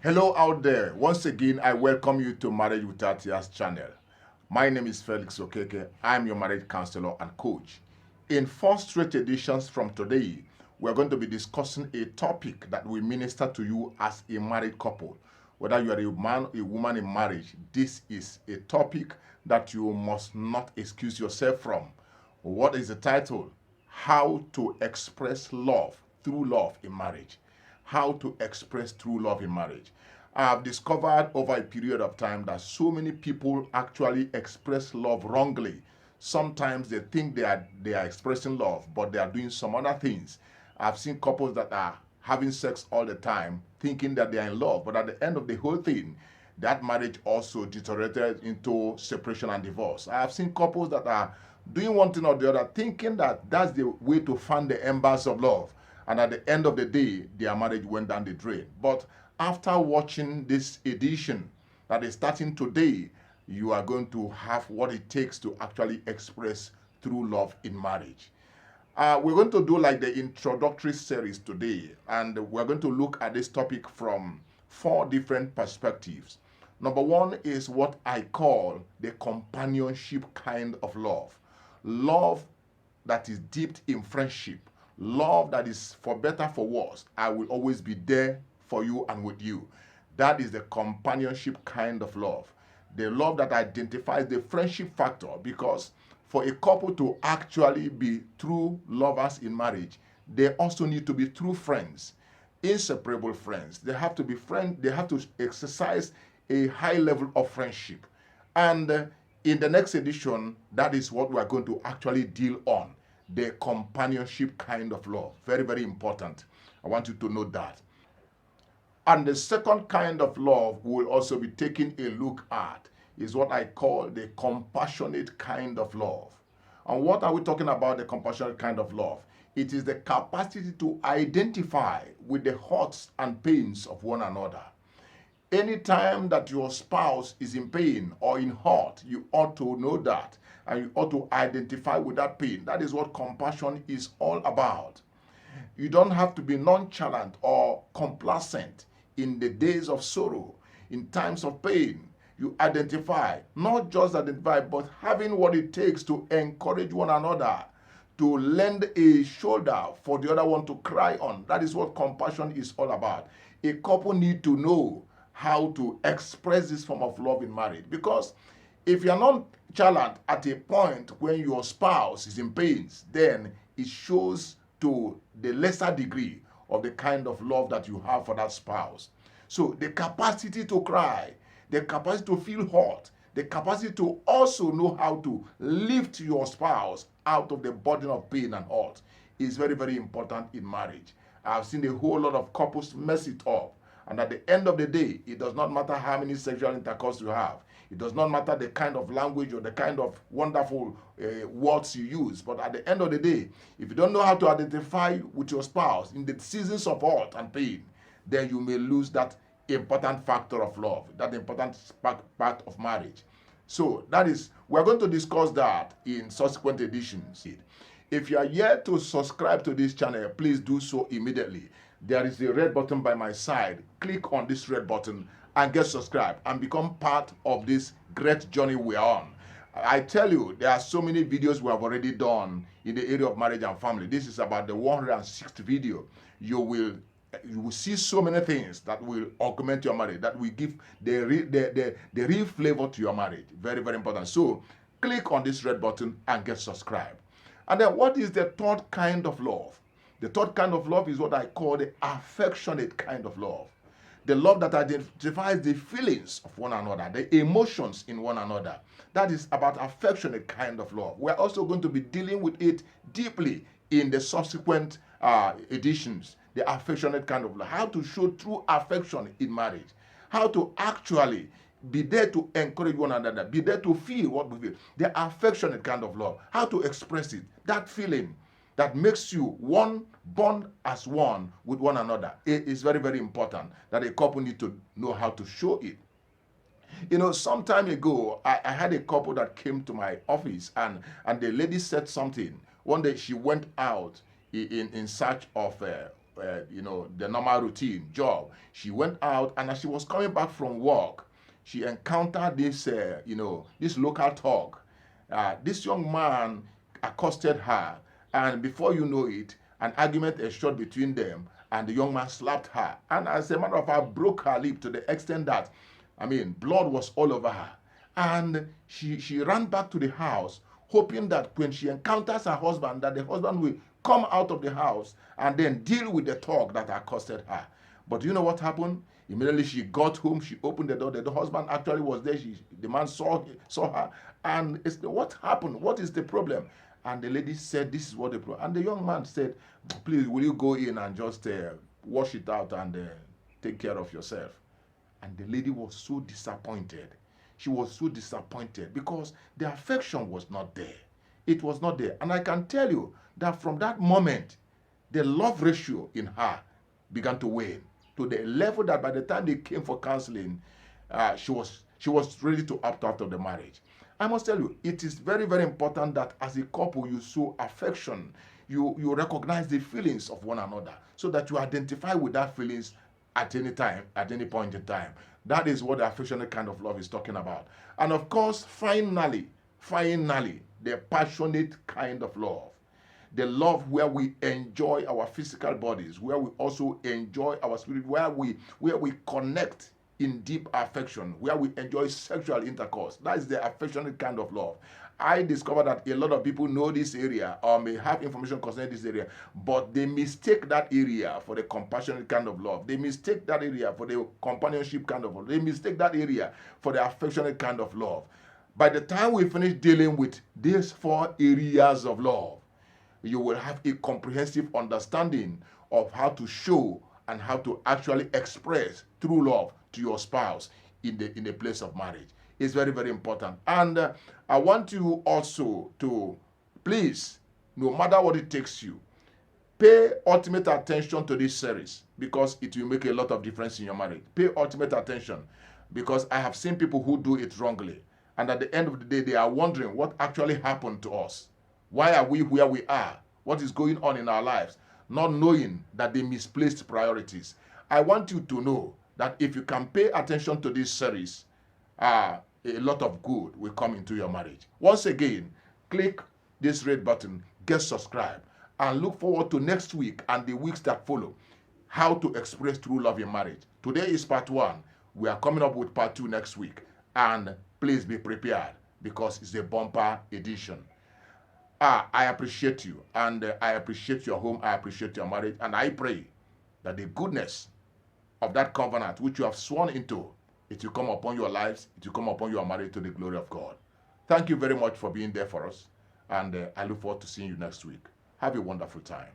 Hello out there. Once again, I welcome you to Marriage Without Tears channel. My name is Felix Okeke. I'm your marriage counselor and coach. In 4 straight editions from today, we're going to be discussing a topic that will minister to you as a married couple. Whether you are a man or a woman in marriage, this is a topic that you must not excuse yourself from. What is the title? How to express love through love in marriage. How to express true love in marriage. I've discovered over a period of time that so many people actually express love wrongly. Sometimes they think they are expressing love, but they are doing some other things. I've seen couples that are having sex all the time, thinking that they are in love, but at the end of the whole thing, that marriage also deteriorated into separation and divorce. I have seen couples that are doing one thing or the other, thinking that that's the way to fan the embers of love. And at the end of the day, their marriage went down the drain. But after watching this edition that is starting today, you are going to have what it takes to actually express true love in marriage. We're going to do like the introductory series today, and we're going to look at this topic from 4 different perspectives. Number 1 is what I call the companionship kind of love. Love that is dipped in friendship. Love that is for better, for worse. I will always be there for you and with you. That is the companionship kind of love. The love that identifies the friendship factor, because for a couple to actually be true lovers in marriage, they also need to be true friends, inseparable friends. They have to be friends. They have to exercise a high level of friendship. And in the next edition, that is what we are going to actually deal on. The companionship kind of love. Very, very important. I want you to know that. And the second kind of love we'll also be taking a look at is what I call the compassionate kind of love. And what are we talking about, the compassionate kind of love? It is the capacity to identify with the hurts and pains of one another. Anytime that your spouse is in pain or in hurt, you ought to know that, and you ought to identify with that pain. That is what compassion is all about. You don't have to be nonchalant or complacent in the days of sorrow, in times of pain. You identify, not just identify, but having what it takes to encourage one another, to lend a shoulder for the other one to cry on. That is what compassion is all about. A couple need to know how to express this form of love in marriage, because if you're nonchalant at a point when your spouse is in pains, then it shows to the lesser degree of the kind of love that you have for that spouse. So the capacity to cry, the capacity to feel hurt, the capacity to also know how to lift your spouse out of the burden of pain and hurt is very, very important in marriage. I've seen a whole lot of couples mess it up. And at the end of the day, it does not matter how many sexual intercourse you have. It does not matter the kind of language or the kind of wonderful words you use. But at the end of the day, if you don't know how to identify with your spouse in the seasons of hurt and pain, then you may lose that important factor of love, that important part of marriage. So that is, we're going to discuss that in subsequent editions. If you are yet to subscribe to this channel, please do so immediately. There is a red button by my side. Click on this red button and get subscribed and become part of this great journey we are on. I tell you, there are so many videos we have already done in the area of marriage and family. This is about the 106th video. You will see so many things that will augment your marriage, that will give the real flavor to your marriage. Very, very important. So click on this red button and get subscribed. And then what is the third kind of love? The third kind of love is what I call the affectionate kind of love. The love that identifies the feelings of one another, the emotions in one another. That is about affectionate kind of love. We're also going to be dealing with it deeply in the subsequent editions. The affectionate kind of love. How to show true affection in marriage. How to actually be there to encourage one another. Be there to feel what we feel. The affectionate kind of love. How to express it. That feeling that makes you one, bond as one with one another. It is very, very important that a couple need to know how to show it. You know, some time ago, I had a couple that came to my office, and the lady said something. One day she went out in search of the normal routine job. She went out, and as she was coming back from work, she encountered this local thug. This young man accosted her, and before you know it, an argument ensued between them, and the young man slapped her, and as a matter of fact, broke her lip to the extent that, blood was all over her. And she ran back to the house, hoping that when she encounters her husband, that the husband will come out of the house and then deal with the thug that accosted her. But you know what happened? Immediately she got home, she opened the door. The husband actually was there. The man saw her, and what happened? What is the problem? And the lady said, "This is what the problem." And the young man said, "Please, will you go in and just wash it out and take care of yourself?" And the lady was so disappointed. She was so disappointed because the affection was not there. It was not there. And I can tell you that from that moment, the love ratio in her began to wane to the level that by the time they came for counseling, she was ready to opt out of the marriage. I must tell you, it is very, very important that as a couple you show affection, you recognize the feelings of one another so that you identify with that feelings at any time, at any point in time. That is what the affectionate kind of love is talking about. And of course, finally, the passionate kind of love. The love where we enjoy our physical bodies, where we also enjoy our spirit, where we connect in deep affection, where we enjoy sexual intercourse. That is the affectionate kind of love. I discovered that a lot of people know this area or may have information concerning this area, but they mistake that area for the compassionate kind of love. They mistake that area for the companionship kind of love. They mistake that area for the affectionate kind of love. By the time we finish dealing with these 4 areas of love, you will have a comprehensive understanding of how to show and how to actually express true love to your spouse in the place of marriage. It's very, very important. And I want you also to, please, no matter what it takes you, pay ultimate attention to this series because it will make a lot of difference in your marriage. Pay ultimate attention because I have seen people who do it wrongly. And at the end of the day, they are wondering what actually happened to us. Why are we where we are? What is going on in our lives? Not knowing that they misplaced priorities. I want you to know that if you can pay attention to this series, a lot of good will come into your marriage. Once again, click this red button, get subscribed, and look forward to next week and the weeks that follow. How to express true love in marriage. Today is part 1. We are coming up with part 2 next week. And please be prepared because it's a bumper edition. I appreciate you, and I appreciate your home. I appreciate your marriage, and I pray that the goodness of that covenant which you have sworn into, it will come upon your lives, it will come upon your marriage to the glory of God. Thank you very much for being there for us, and I look forward to seeing you next week. Have a wonderful time.